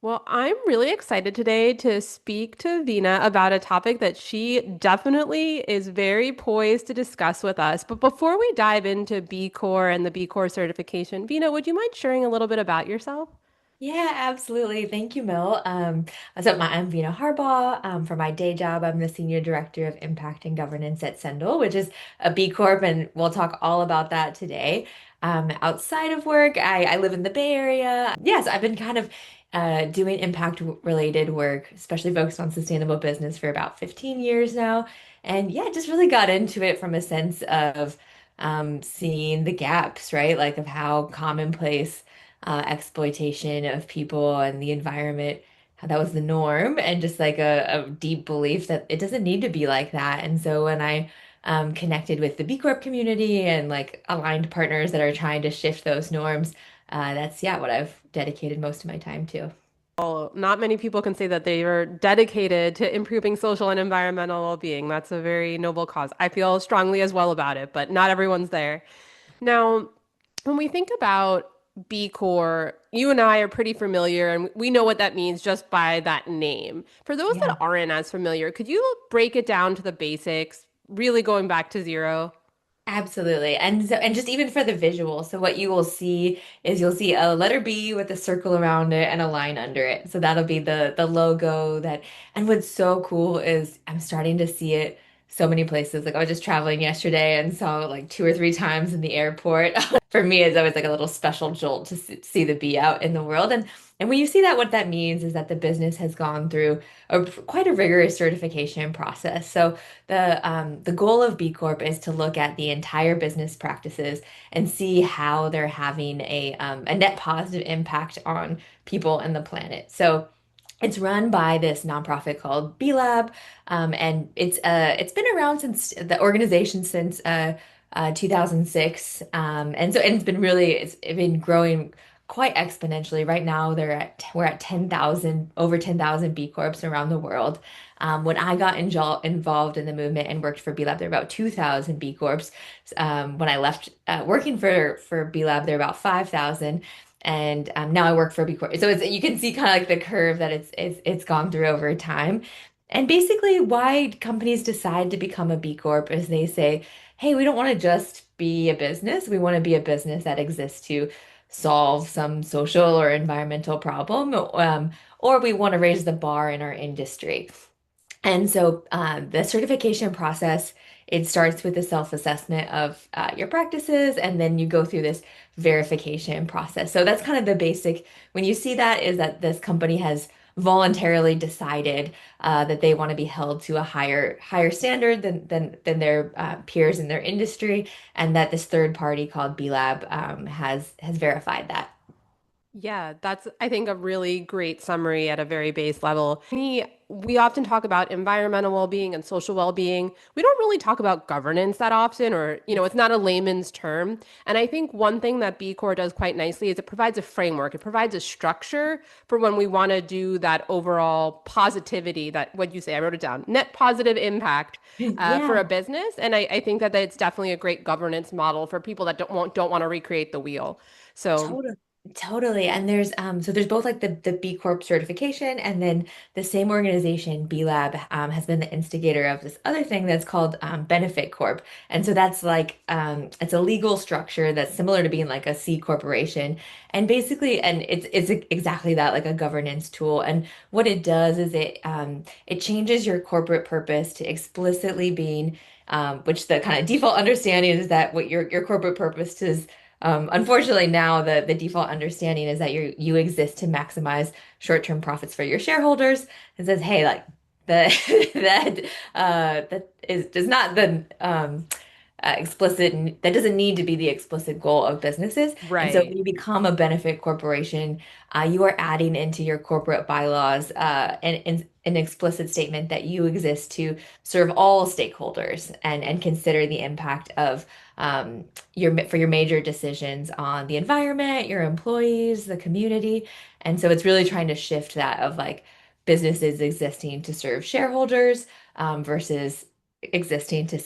Well, I'm really excited today to speak to Veena about a topic that she definitely is very poised to discuss with us. But before we dive into B Corp and the B Corp certification, Veena, would you mind sharing a little bit about yourself? Yeah, absolutely. Thank you, Mel. I'm Veena Harbaugh. For my day job, I'm the Senior Director of Impact and Governance at Sendle, which is a B Corp, and we'll talk all about that today. Outside of work, I live in the Bay Area. Yes, I've been kind of doing impact-related work, especially focused on sustainable business for about 15 years now. And yeah, just really got into it from a sense of seeing the gaps, right? Like of how commonplace exploitation of people and the environment, how that was the norm, and just like a deep belief that it doesn't need to be like that. And so when I connected with the B Corp community and like aligned partners that are trying to shift those norms, that's yeah, what I've dedicated most of my time to. Well, not many people can say that they are dedicated to improving social and environmental well-being. That's a very noble cause. I feel strongly as well about it, but not everyone's there. Now, when we think about B Corp, you and I are pretty familiar and we know what that means just by that name. For those that Yeah. aren't as familiar, could you break it down to the basics, really going back to zero? Absolutely. And just even for the visual. So what you will see is you'll see a letter B with a circle around it and a line under it. So that'll be the logo that and what's so cool is I'm starting to see it so many places. Like I was just traveling yesterday and saw it like two or three times in the airport. For me, it's always like a little special jolt to see the bee out in the world. And when you see that, what that means is that the business has gone through quite a rigorous certification process. So the goal of B Corp is to look at the entire business practices and see how they're having a net positive impact on people and the planet. So it's run by this nonprofit called B Lab, and it's been around since the organization since 2006, and it's been growing quite exponentially. Right now, we're at 10,000 over 10,000 B Corps around the world. When I got involved in the movement and worked for B Lab, there were about 2,000 B Corps. When I left working for B Lab, there were about 5,000. And now I work for B Corp. So you can see kind of like the curve that it's gone through over time. And basically, why companies decide to become a B Corp is they say, hey, we don't want to just be a business. We want to be a business that exists to solve some social or environmental problem, or we want to raise the bar in our industry. And so the certification process, it starts with a self-assessment of your practices, and then you go through this verification process. So that's kind of the basic. When you see that, is that this company has voluntarily decided that they want to be held to a higher standard than their peers in their industry, and that this third party called B Lab has verified that. Yeah, that's, I think, a really great summary at a very base level. We often talk about environmental well-being and social well-being. We don't really talk about governance that often, or, it's not a layman's term. And I think one thing that B Corp does quite nicely is it provides a framework. It provides a structure for when we want to do that overall positivity, that, what you say, I wrote it down, net positive impact for Yeah. a business. And I think that it's definitely a great governance model for people that don't want to recreate the wheel. So Totally. Totally. And there's both like the B Corp certification and then the same organization, B Lab, has been the instigator of this other thing that's called Benefit Corp. And so that's like it's a legal structure that's similar to being like a C corporation. And basically and it's exactly that, like a governance tool. And what it does is it changes your corporate purpose to explicitly being which the kind of default understanding is that what your corporate purpose is. Unfortunately, now the default understanding is that you exist to maximize short-term profits for your shareholders. It says, hey, like the that is does not the explicit that doesn't need to be the explicit goal of businesses. And so when right. you become a benefit corporation, you are adding into your corporate bylaws an explicit statement that you exist to serve all stakeholders and consider the impact of your major decisions on the environment, your employees, the community. And so it's really trying to shift that of like businesses existing to serve shareholders versus existing to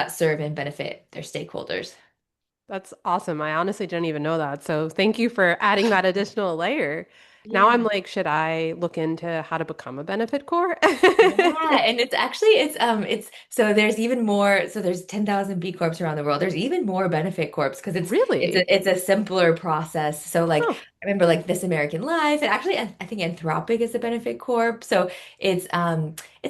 serve and benefit their stakeholders. That's awesome. I honestly didn't even know that. So thank you for adding that additional layer. Now I'm Yeah. like, should I look into how to become a benefit corps? Yeah, and it's actually it's so there's even more, so there's 10,000 B Corps around the world. There's even more benefit corps because Really? it's a simpler process. So like Huh, I remember like This American Life, and actually I think Anthropic is a benefit corp. So it's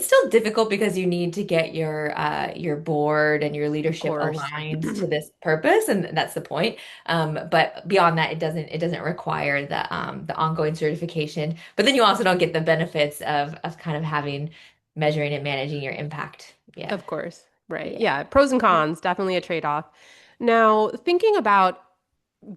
still difficult because you need to get your board and your of leadership course. aligned to this purpose, and that's the point. But beyond that, it doesn't require the ongoing certification. But then you also don't get the benefits of kind of having measuring and managing your impact. Yeah. Of course. Right. Yeah. Yeah. Pros and cons, definitely a trade-off. Now, thinking about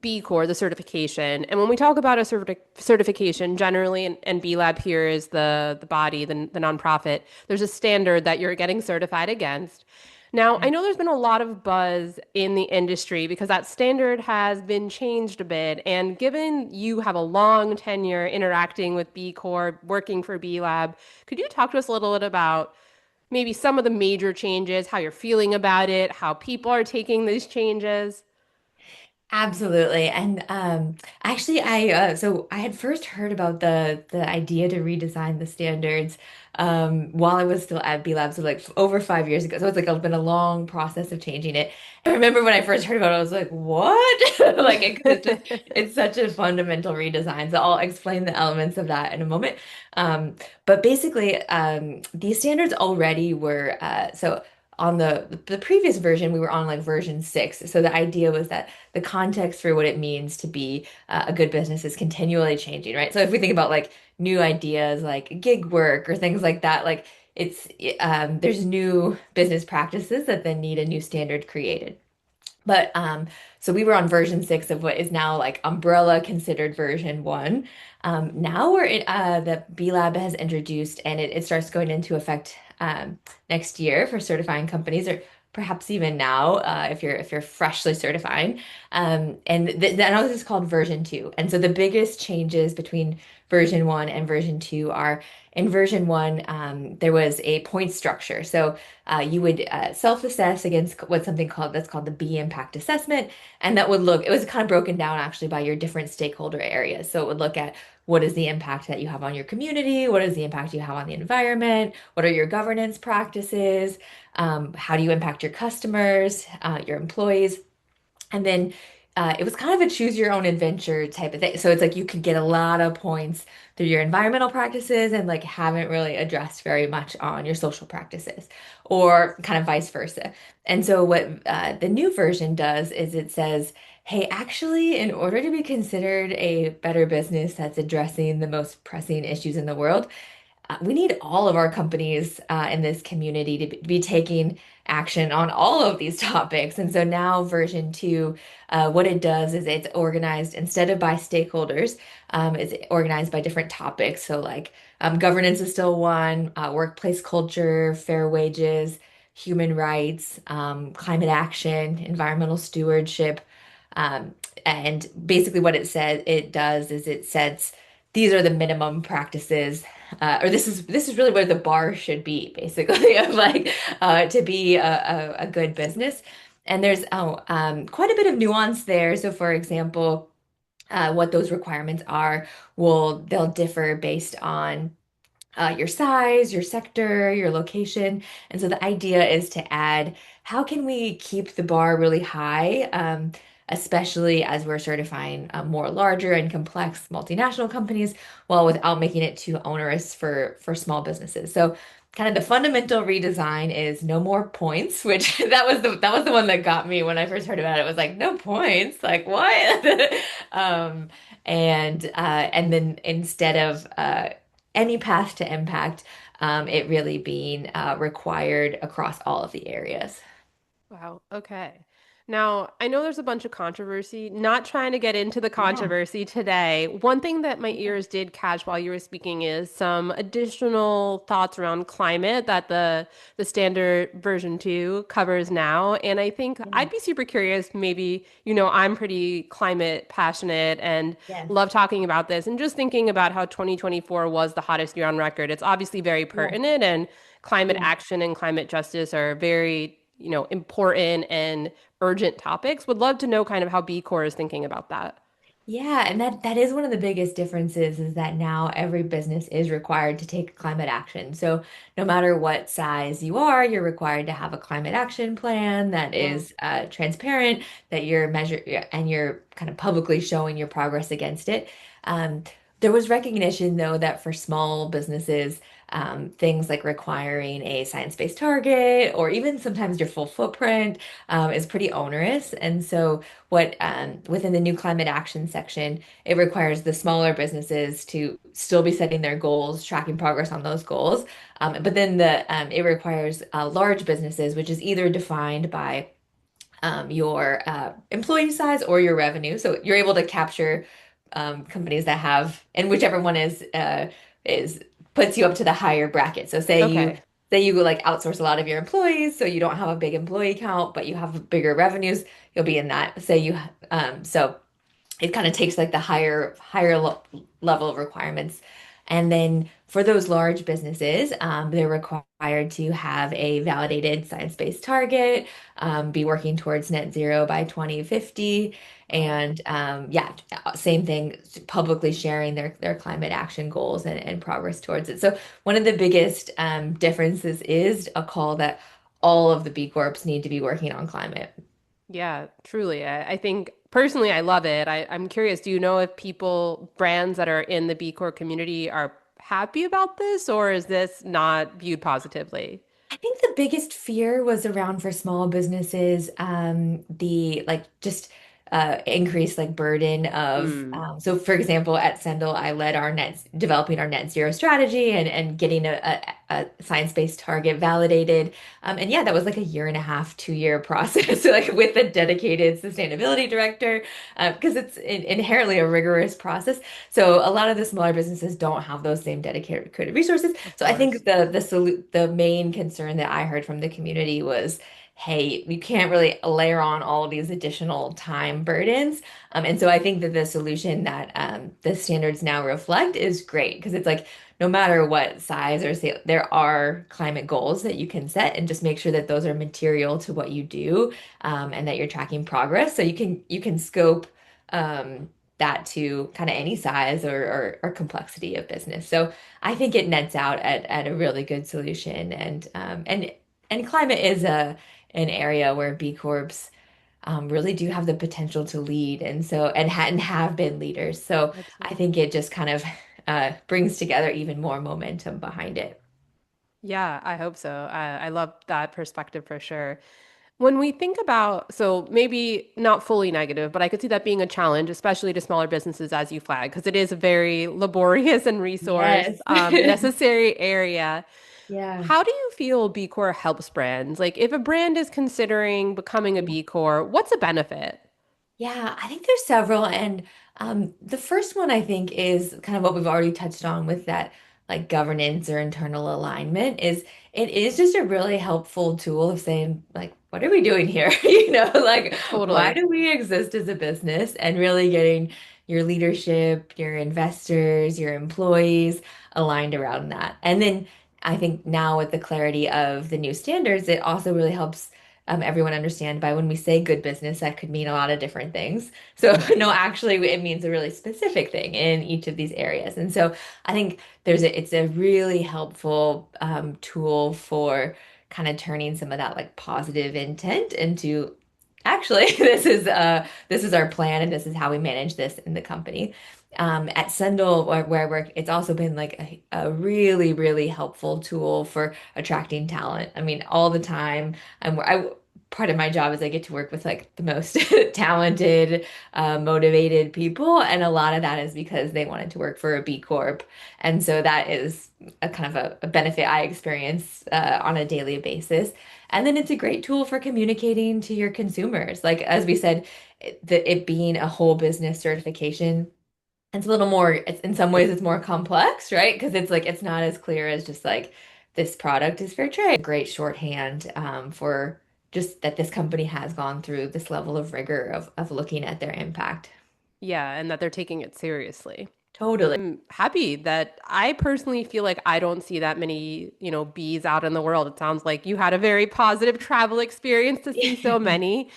B Corp, the certification, and when we talk about a certification, generally, and B Lab here is the body, the nonprofit, there's a standard that you're getting certified against. Now, I know there's been a lot of buzz in the industry because that standard has been changed a bit. And given you have a long tenure interacting with B Corp, working for B Lab, could you talk to us a little bit about maybe some of the major changes, how you're feeling about it, how people are taking these changes? Absolutely. And actually so I had first heard about the idea to redesign the standards while I was still at B Lab, so like over 5 years ago. So it's been a long process of changing it. I remember when I first heard about it, I was like, what? Like it's such a fundamental redesign. So I'll explain the elements of that in a moment. But basically these standards already were so on the previous version, we were on like version 6. So the idea was that the context for what it means to be a good business is continually changing, right? So if we think about like new ideas like gig work or things like that, like it's there's new business practices that then need a new standard created. But so we were on version 6 of what is now like umbrella considered version 1. Now the B Lab has introduced, and it starts going into effect next year for certifying companies, or perhaps even now if you're freshly certifying. And that now this is called version 2. And so the biggest changes between version 1 and version 2 are in version 1, there was a point structure. So you would self-assess against what's something called that's called the B impact assessment, and that would look, it was kind of broken down actually by your different stakeholder areas. So it would look at what is the impact that you have on your community, what is the impact you have on the environment, what are your governance practices, how do you impact your customers, your employees, and then it was kind of a choose your own adventure type of thing. So it's like you could get a lot of points through your environmental practices and like haven't really addressed very much on your social practices, or kind of vice versa. And so what the new version does is it says, hey, actually, in order to be considered a better business that's addressing the most pressing issues in the world, we need all of our companies in this community to be taking action on all of these topics. And so now version 2, what it does is it's organized instead of by stakeholders, it's organized by different topics. So like governance is still one, workplace culture, fair wages, human rights, climate action, environmental stewardship. Um, and basically what it does is it sets these are the minimum practices, or this is really where the bar should be, basically, of like to be a good business. And there's quite a bit of nuance there. So, for example, what those requirements are they'll differ based on your size, your sector, your location. And so the idea is to add, how can we keep the bar really high, especially as we're certifying more larger and complex multinational companies, while without making it too onerous for small businesses. So kind of the fundamental redesign is no more points, which that was the one that got me when I first heard about it. It was like, no points, like what? um, and then instead of any path to impact, it really being required across all of the areas. Wow. Okay. Now, I know there's a bunch of controversy, not trying to get into the Yeah. controversy today. One thing that my Yeah. ears did catch while you were speaking is some additional thoughts around climate that the standard version 2 covers now. And I think Yeah. I'd be super curious, maybe, I'm pretty climate passionate and Yes. love talking about this and just thinking about how 2024 was the hottest year on record. It's obviously very Yeah. pertinent, and climate Yeah. action and climate justice are very, important and urgent topics. Would love to know kind of how B Corps is thinking about that. Yeah, and that is one of the biggest differences is that now every business is required to take climate action. So no matter what size you are, you're required to have a climate action plan that Wow. is transparent, that you're measure and you're kind of publicly showing your progress against it. Um, there was recognition though that for small businesses, things like requiring a science-based target or even sometimes your full footprint is pretty onerous. And so what within the new climate action section, it requires the smaller businesses to still be setting their goals, tracking progress on those goals. But then it requires large businesses, which is either defined by your employee size or your revenue. So you're able to capture companies that have, and whichever one is puts you up to the higher bracket. So Okay. say you like outsource a lot of your employees, so you don't have a big employee count, but you have bigger revenues, you'll be in that. Say you so it kind of takes like the level of requirements. And then for those large businesses, they're required to have a validated science-based target, be working towards net zero by 2050. Wow. And yeah, same thing, publicly sharing their climate action goals and progress towards it. So one of the biggest differences is a call that all of the B Corps need to be working on climate. Yeah, truly. I think personally, I love it. I'm curious, do you know if brands that are in the B Corp community are happy about this, or is this not viewed positively? I think the biggest fear was around for small businesses, the like just increased like burden of Mm. so for example at Sendel I led our developing our net zero strategy and getting a science-based target validated. And yeah, that was like a year and a half, 2 year process like with a dedicated sustainability director because it's inherently a rigorous process. So a lot of the smaller businesses don't have those same dedicated creative resources. Of So I think course. the main concern that I heard from the community was, hey, you can't really layer on all of these additional time burdens. And so I think that the solution that the standards now reflect is great because it's like no matter what size or scale, there are climate goals that you can set and just make sure that those are material to what you do and that you're tracking progress. So you can scope that to kind of any size or complexity of business. So I think it nets out at a really good solution, and climate is a an area where B Corps really do have the potential to lead, and have been leaders. So I Absolutely. think it just kind of brings together even more momentum behind it. Yeah, I hope so. I love that perspective for sure. When we think about, so maybe not fully negative, but I could see that being a challenge, especially to smaller businesses as you flag, because it is a very laborious and resource Yes. necessary area. Yeah. How do you feel B Corp helps brands? Like if a brand is considering becoming a B Corp, what's a benefit? Yeah, I think there's several. And the first one I think is kind of what we've already touched on with that like governance or internal alignment is it is just a really helpful tool of saying like, what are we doing here? Like why Totally. do we exist as a business and really getting your leadership, your investors, your employees aligned around that. And then I think now with the clarity of the new standards, it also really helps everyone understand by when we say good business, that could mean a lot of different things. So, no, actually, it means a really specific thing in each of these areas. And so, I think it's a really helpful tool for kind of turning some of that like positive intent into actually this is our plan and this is how we manage this in the company. At Sendel, where I work, it's also been like a really, really helpful tool for attracting talent. I mean, all the time. Part of my job is I get to work with like the most talented, motivated people, and a lot of that is because they wanted to work for a B Corp, and so that is a kind of a benefit I experience on a daily basis. And then it's a great tool for communicating to your consumers. Like as we said, it being a whole business certification, it's a little more, it's in some ways it's more complex, right? Because it's like it's not as clear as just like this product is fair trade. Great shorthand for just that this company has gone through this level of rigor of looking at their impact. Yeah, and that they're taking it seriously. Totally. I'm happy that I personally feel like I don't see that many, bees out in the world. It sounds like you had a very positive travel experience to see so many.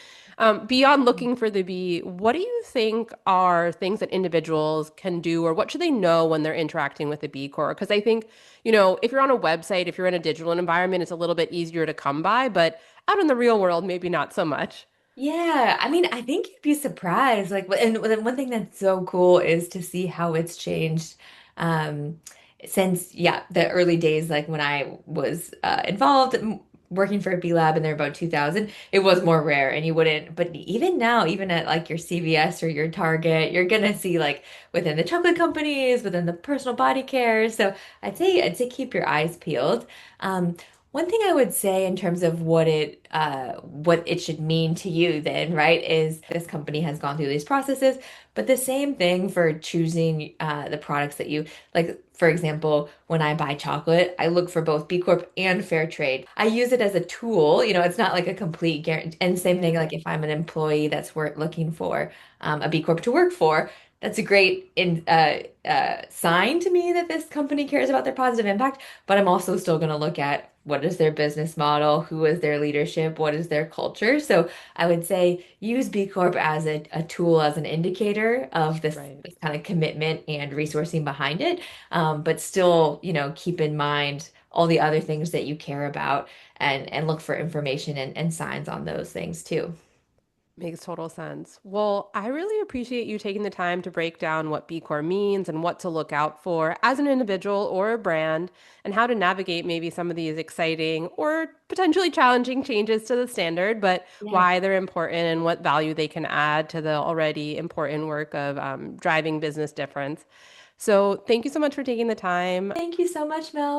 Beyond looking for the B, what do you think are things that individuals can do, or what should they know when they're interacting with the B Corps? Because I think, if you're on a website, if you're in a digital environment, it's a little bit easier to come by, but out in the real world, maybe not so much. Yeah, I mean, I think you'd be surprised. Like, and one thing that's so cool is to see how it's changed um, since, yeah, the early days, like when I was involved working for a B Lab in there about 2000, it was more rare and you wouldn't, but even now, even at like your CVS or your Target, you're gonna see like within the chocolate companies, within the personal body care. So I'd say keep your eyes peeled. Um, One thing I would say in terms of what it should mean to you then, right, is this company has gone through these processes, but the same thing for choosing the products that you like. For example, when I buy chocolate, I look for both B Corp and Fair Trade. I use it as a tool, it's not like a complete guarantee. And same thing, like if I'm an employee that's looking for a B Corp to work for, that's a great sign to me that this company cares about their positive impact. But I'm also still going to look at what is their business model, who is their leadership, what is their culture. So I would say use B Corp as a tool, as an indicator of Right. this kind of commitment and resourcing behind it. But still, keep in mind all the other things that you care about and look for information and signs on those things too. Makes total sense. Well, I really appreciate you taking the time to break down what B Corp means and what to look out for as an individual or a brand, and how to navigate maybe some of these exciting or potentially challenging changes to the standard, but Yeah. why they're important and what value they can add to the already important work of driving business difference. So, thank you so much for taking the time. Thank you so much, Mel.